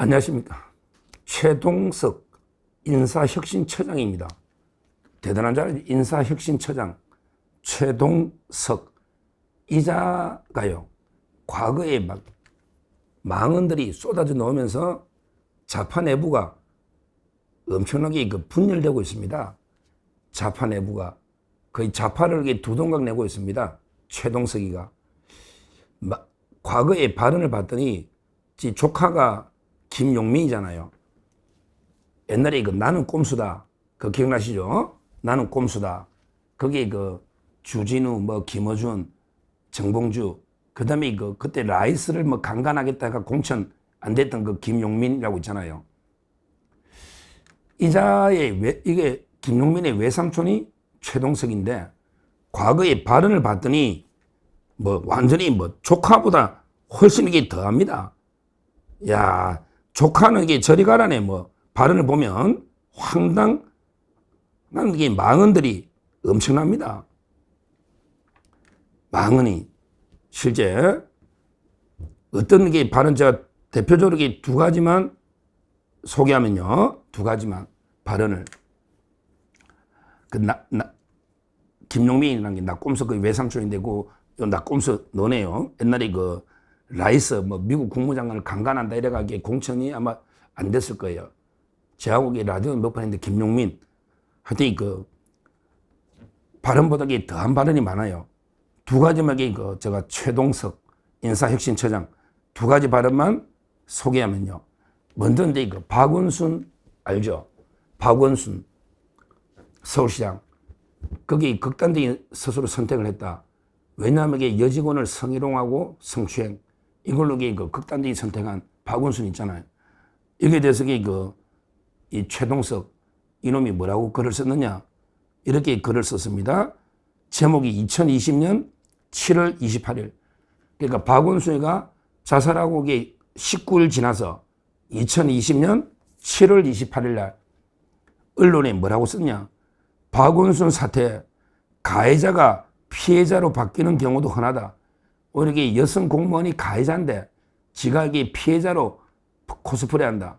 안녕하십니까. 최동석 인사혁신처장입니다. 대단한 줄 인사혁신처장 최동석 이자가요. 과거에 막 망언들이 쏟아져 나오면서 좌파 내부가 엄청나게 분열되고 있습니다. 좌파 내부가 거의 좌파를 두 동강 내고 있습니다. 최동석이가 과거에 발언을 봤더니 지 조카가 김용민이잖아요. 옛날에 나는 꼼수다. 그거 기억나시죠? 나는 꼼수다. 거기에 주진우, 김어준, 정봉주, 그 다음에 그때 라이스를 강간하겠다가 공천 안 됐던 그 김용민이라고 있잖아요. 이게 김용민의 외삼촌이 최동석인데, 과거에 발언을 봤더니 완전히 조카보다 훨씬 이게 더합니다. 야, 조카는 이게 저리 가라네. 발언을 보면 황당한 이게 망언들이 엄청납니다. 망언이 실제 어떤 게 발언 제가 대표적으로 두 가지만 소개하면요. 두 가지만 발언을 김용민이라는 게 낙곰수 그 외삼촌인데 낙곰수 너네요. 옛날에 라이스 미국 국무장관을 강간한다 이래가지고 공천이 아마 안 됐을 거예요. 제하고 라디오 몇 번 했는데 김용민 하여튼 발언보다 더한 발언이 많아요. 두 가지만 제가 최동석 인사혁신처장 두 가지 발언만 소개하면요. 먼저 박원순 알죠? 박원순 서울시장 거기 극단적인 스스로 선택을 했다. 왜냐하면 여직원을 성희롱하고 성추행 이걸로 극단적인 선택한 박원순 있잖아요. 여기에 대해서 이 최동석 이놈이 뭐라고 글을 썼느냐 이렇게 글을 썼습니다. 제목이 2020년 7월 28일 그러니까 박원순이가 자살하고 19일 지나서 2020년 7월 28일 날 언론에 뭐라고 썼냐. 박원순 사태 가해자가 피해자로 바뀌는 경우도 흔하다. 오히려 여성 공무원이 가해자인데 지가 피해자로 코스프레한다.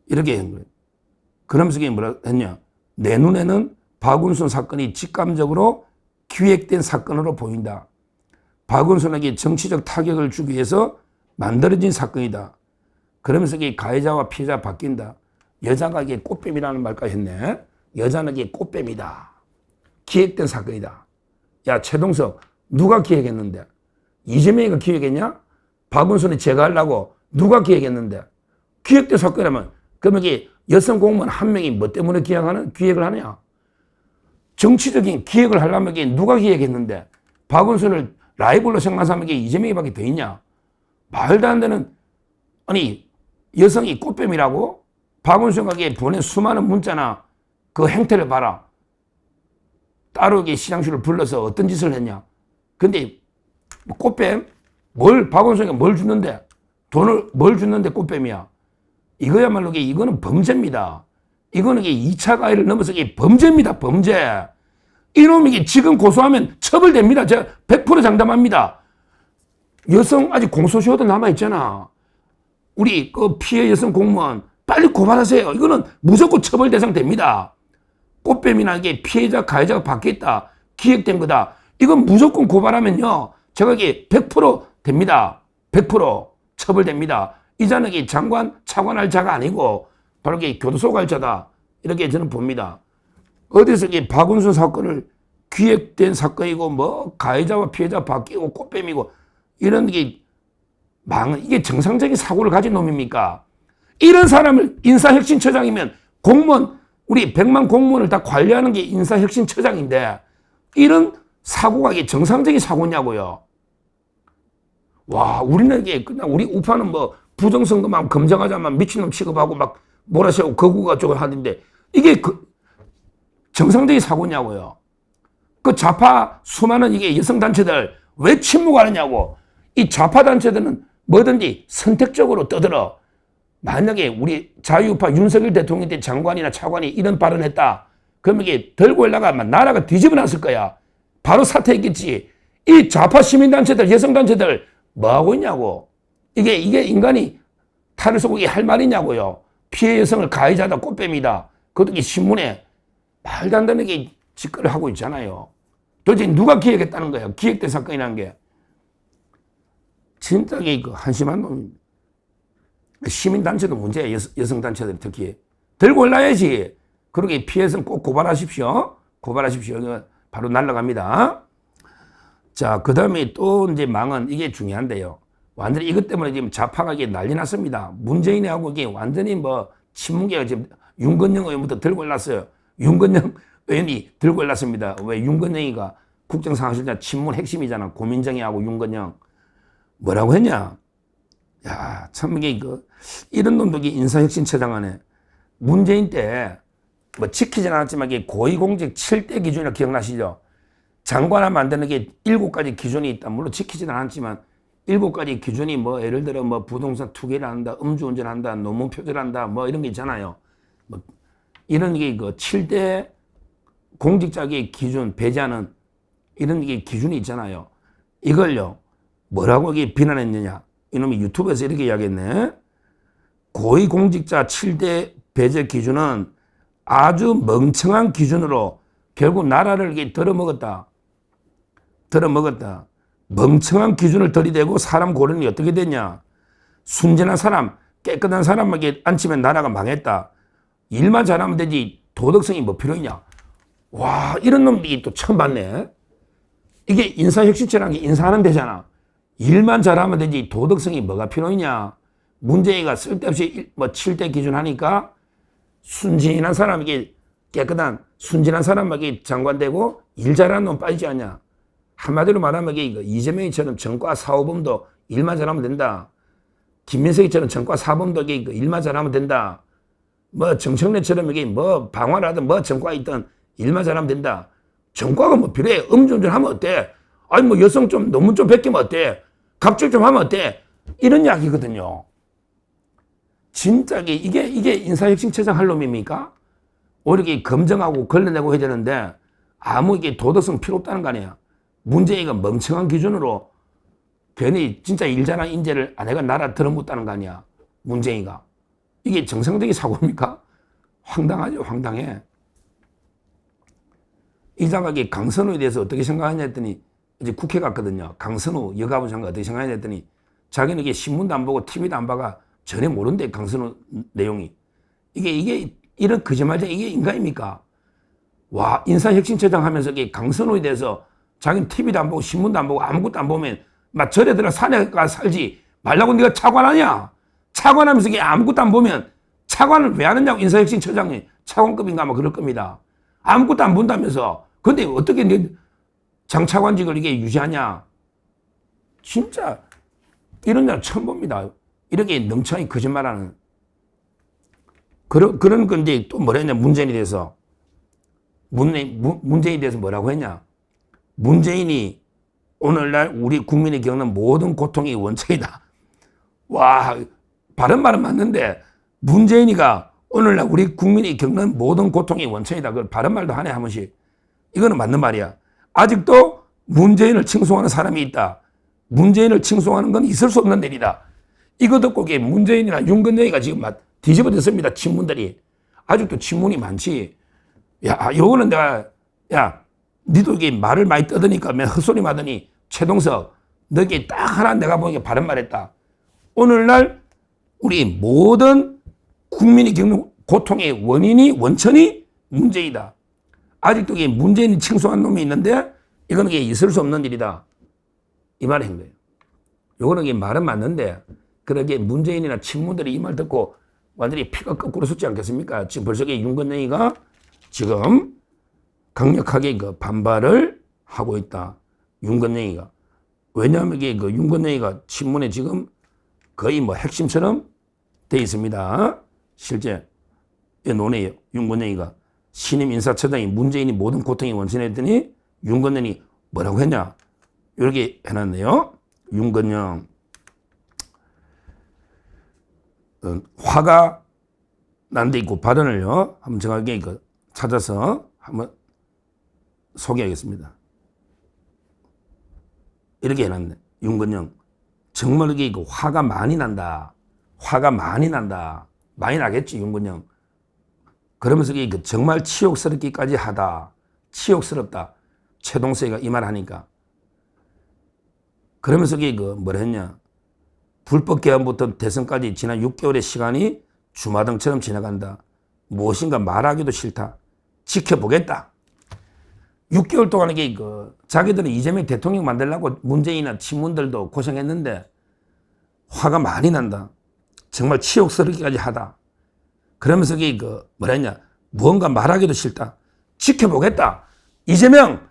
이렇게 한 거예요. 그러면서 뭐라 했냐. 내 눈에는 박원순 사건이 직감적으로 기획된 사건으로 보인다. 박원순에게 정치적 타격을 주기 위해서 만들어진 사건이다. 그러면서 가해자와 피해자 바뀐다. 여자가 꽃뱀이라는 말까지 했네. 여자는 꽃뱀이다. 기획된 사건이다. 야, 최동석 누가 기획했는데? 이재명이가 기획했냐? 박원순이 제거하려고 누가 기획했는데? 기획된 사건이라면 그러면 여성 공무원 한 명이 뭐 때문에 기획을 하냐? 정치적인 기획을 하려면 누가 기획했는데? 박원순을 라이벌로 생각하는 게 이재명이밖에 더 있냐? 말도 안 되는 아니 여성이 꽃뱀이라고? 박원순과 보낸 수많은 문자나 그 행태를 봐라. 따로 시장실을 불러서 어떤 짓을 했냐? 근데 꽃뱀? 박원순이가 뭘 주는데? 돈을 뭘 주는데 꽃뱀이야? 이거야말로 이거는 범죄입니다. 이거는 2차 가해를 넘어서 범죄입니다. 범죄. 이놈이 지금 고소하면 처벌됩니다. 제가 100% 장담합니다. 여성 아직 공소시효도 남아있잖아. 우리 피해 여성 공무원 빨리 고발하세요. 이거는 무조건 처벌 대상 됩니다. 꽃뱀이나 피해자 가해자가 바뀌었다. 기획된 거다. 이건 무조건 고발하면요. 제가 100% 됩니다. 100% 처벌됩니다. 이 자는 장관, 차관할 자가 아니고 바로 교도소 갈 자다. 이렇게 저는 봅니다. 어디서 박원순 사건을 기획된 사건이고 가해자와 피해자 바뀌고 꽃뱀이고 이런 이게 정상적인 사고를 가진 놈입니까? 이런 사람을 인사혁신처장이면 공무원 우리 100만 공무원을 다 관리하는 게 인사혁신처장인데 이런 사고가 정상적인 사고냐고요. 와, 우리는 우리 우파는 부정선거만 검증하자만 미친놈 취급하고 몰아세우고 거구가 저걸 하는데 이게 정상적인 사고냐고요. 그 좌파 수많은 여성단체들 왜 침묵하느냐고. 이 좌파 단체들은 뭐든지 선택적으로 떠들어. 만약에 우리 자유우파 윤석열 대통령 때 장관이나 차관이 이런 발언했다. 그러면 들고 올라가면 나라가 뒤집어 놨을 거야. 바로 사퇴했겠지. 이 좌파 시민단체들, 여성단체들 뭐 하고 있냐고. 이게 인간이 탈을 쏘고 이게 할 말이냐고요. 피해 여성을 가해자다 꽃뱀이다. 그것도 신문에 말도 안 되는 게 짓거리를 하고 있잖아요. 도대체 누가 기획했다는 거예요. 기획된 사건이라는 게. 진짜 그 한심한 놈입니다. 시민단체도 문제야. 여성단체들 특히. 들고 올라야지. 그러게 피해서는 꼭 고발하십시오. 고발하십시오. 바로 날아갑니다. 자, 그 다음에 또 이제 망은 이게 중요한데요. 완전히 이것 때문에 지금 좌파가 이게 난리 났습니다. 문재인하고 이게 완전히 뭐 친문계가 지금 윤건영 의원부터 들고 올랐어요. 윤건영 의원이 들고 올랐습니다. 왜 윤건영이가 국정상황실장 친문 핵심이잖아. 고민정이하고 윤건영. 뭐라고 했냐? 야, 참 이게 이런 놈도 인사혁신처장 안에 문재인 때 뭐 지키진 않았지만 이게 고위공직 7대 기준이라 기억나시죠? 장관 하면 안 되는 게 7가지 기준이 있다. 물론 지키진 않았지만 7가지 기준이 뭐 예를 들어 뭐 부동산 투기를 한다, 음주운전 한다, 논문 표절한다, 뭐 이런 게 있잖아요. 뭐 이런 게 7대 공직자의 기준 배제하는 이런 게 기준이 있잖아요. 이걸요. 뭐라고 이게 비난했느냐? 이놈이 유튜브에서 이렇게 이야기했네. 고위공직자 7대 배제 기준은 아주 멍청한 기준으로 결국 나라를 이렇게 들어먹었다. 멍청한 기준을 들이대고 사람 고르는 게 어떻게 됐냐? 순진한 사람, 깨끗한 사람에게 앉히면 나라가 망했다. 일만 잘하면 되지 도덕성이 뭐 필요 있냐? 와, 이런 놈들이 또 처음 봤네. 이게 인사혁신처라는 게 인사하는 데잖아. 일만 잘하면 되지 도덕성이 뭐가 필요 있냐? 문재인이가 쓸데없이 뭐 7대 기준 하니까 순진한 사람에게 깨끗한 순진한 사람에게 장관되고 일 잘하는 놈 빠지지 않냐? 한마디로 말하면 이게 이재명이처럼 전과 사호범도 일만 잘하면 된다. 김민석이처럼 전과 사범도 이게 일만 잘하면 된다. 뭐 정청래처럼 이게 뭐 방화라든 뭐 전과 있든 일만 잘하면 된다. 전과가 뭐 필요해? 음주운전 하면 어때? 아니 뭐 여성 좀 논문 좀 베끼면 어때? 갑질 좀 하면 어때? 이런 이야기거든요. 진짜 이게 인사혁신처장 할 놈입니까? 오히려 이게 검증하고 걸러내고 해야 되는데 아무 이게 도덕성 필요 없다는 거 아니야. 문재인이가 멍청한 기준으로 괜히 진짜 일 잘한 인재를 아내가 나라 들어묻다는 거 아니야. 문재인이가. 이게 정상적인 사고입니까? 황당하죠. 황당해. 이자가 강선우에 대해서 어떻게 생각하냐 했더니 이제 국회 갔거든요. 강선우 여가부 장관 어떻게 생각하냐 했더니 자기는 이게 신문도 안 보고 TV도 안 봐가 전혀 모른대. 강선우 내용이. 이게 이런 거짓말쟁이 이게 인간입니까? 와, 인사혁신처장 하면서 이게 강선우에 대해서 자기는 TV도 안 보고 신문도 안 보고 아무것도 안 보면 막 절에 들어 산에 가 살지 말라고 네가 차관하냐? 차관하면서 이게 아무것도 안 보면 차관을 왜 하느냐고. 인사혁신처장이 차관급인가 뭐 그럴 겁니다. 아무것도 안 본다면서. 근데 어떻게 장차관직을 이게 유지하냐? 진짜 이런 날 처음 봅니다. 이렇게 능청이 거짓말하는. 그런 건데 또 뭐라 했냐? 문재인에 대해서. 문재인에 대해서 뭐라고 했냐? 문재인이 오늘날 우리 국민이 겪는 모든 고통이 원천이다. 와, 바른 말은 맞는데 문재인이가 오늘날 우리 국민이 겪는 모든 고통이 원천이다. 그걸 바른 말도 하네 한 번씩. 이거는 맞는 말이야. 아직도 문재인을 칭송하는 사람이 있다. 문재인을 칭송하는 건 있을 수 없는 일이다. 이거 듣고 문재인이나 윤건영이가 지금 막 뒤집어졌습니다. 친문들이. 아직도 친문이 많지. 야, 요거는 내가, 야, 니도 이게 말을 많이 떠드니까 맨 헛소리 하더니 최동석, 너게 딱 하나 내가 보기에 바른 말 했다. 오늘날 우리 모든 국민이 겪는 고통의 원천이 문재인이다. 아직도 이게 문재인이 칭송한 놈이 있는데 이거는 이게 있을 수 없는 일이다. 이 말을 한 거예요. 요거는 이게 말은 맞는데 그러게 문재인이나 친문들이 이 말 듣고 완전히 피가 거꾸로 솟지 않겠습니까? 지금 벌써 윤건영이가 지금 강력하게 반발을 하고 있다. 윤건영이가. 왜냐하면 이게 윤건영이가 친문에 지금 거의 뭐 핵심처럼 돼 있습니다. 실제 논의에요. 윤건영이가 신임 인사처장이 문재인이 모든 고통이 원천했더니 윤건영이 뭐라고 했냐? 이렇게 해놨네요. 윤건영. 화가 난 데 있고 발언을요. 한번 정확하게 찾아서 한번 소개하겠습니다. 이렇게 해놨네. 윤건영. 정말 이게 화가 많이 난다. 화가 많이 난다. 많이 나겠지, 윤건영. 그러면서 정말 치욕스럽기까지 하다. 치욕스럽다. 최동석이가 이 말 하니까. 그러면서 뭐라 했냐. 불법 개헌부터 대선까지 지난 6개월의 시간이 주마등처럼 지나간다. 무엇인가 말하기도 싫다. 지켜보겠다. 6개월 동안 자기들은 이재명 대통령 만들려고 문재인이나 친문들도 고생했는데 화가 많이 난다. 정말 치욕스럽기까지 하다. 그러면서 뭐라 했냐. 무언가 말하기도 싫다. 지켜보겠다. 이재명,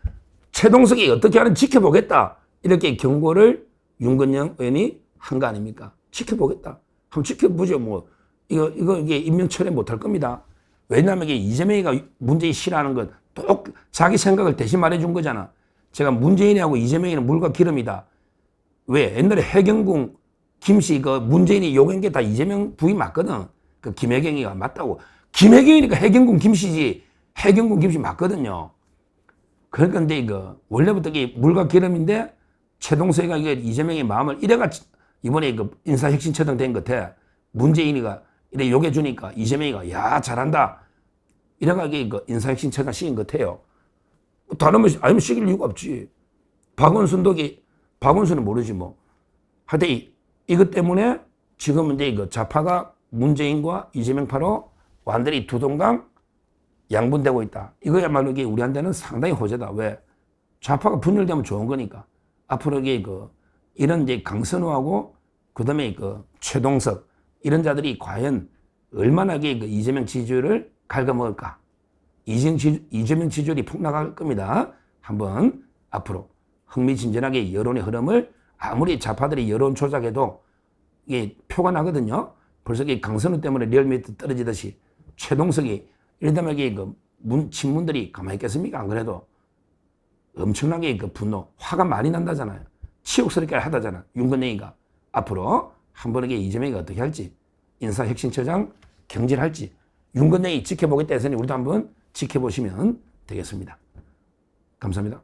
최동석이 어떻게 하는지 지켜보겠다. 이렇게 경고를 윤건영 의원이 한 거 아닙니까? 지켜보겠다. 한번 지켜보죠. 뭐 이게 임명철회 못할 겁니다. 왜냐하면 이재명이가 문재인 싫어하는 건 또 자기 생각을 대신 말해준 거잖아. 제가 문재인이하고 이재명이는 물과 기름이다. 왜? 옛날에 해경궁 김씨 문재인이 요구한 게 다 이재명 부인 맞거든. 김혜경이가 맞다고. 김혜경이니까 해경궁 김씨지. 해경궁 김씨 맞거든요. 그러니까 근데 원래부터 물과 기름인데 최동석이가 이재명의 마음을 이래가 이번에 인사혁신처장 된 것 같아. 문재인이가 이래 욕해주니까 이재명이가 야 잘한다. 이래가 인사혁신처장 시킨 것 같아요. 다른 분 아니면 시킬 이유가 없지. 박원순은 모르지 뭐. 하여튼 이것 때문에 지금 이제 좌파가 문재인과 이재명파로 완전히 두 동강 양분되고 있다. 이거야말로 우리한테는 상당히 호재다. 왜? 좌파가 분열되면 좋은 거니까. 앞으로 이런 강선우하고 그다음에 최동석 이런 자들이 과연 얼마나 이재명 지지율을 갉아먹을까? 이재명 지지율이 폭락할 겁니다. 한번 앞으로 흥미진진하게 여론의 흐름을 아무리 좌파들이 여론 조작해도 이게 표가 나거든요. 벌써 강선우 때문에 리얼미터 떨어지듯이 최동석이 이러다면 친문들이 가만히 있겠습니까? 안 그래도 엄청나게 분노, 화가 많이 난다잖아요. 치욕스럽게 하다잖아. 윤건영이가 앞으로 한 번에 이재명이가 어떻게 할지, 인사혁신처장 경질할지 윤건영이 지켜보겠다 해서니 우리도 한번 지켜보시면 되겠습니다. 감사합니다.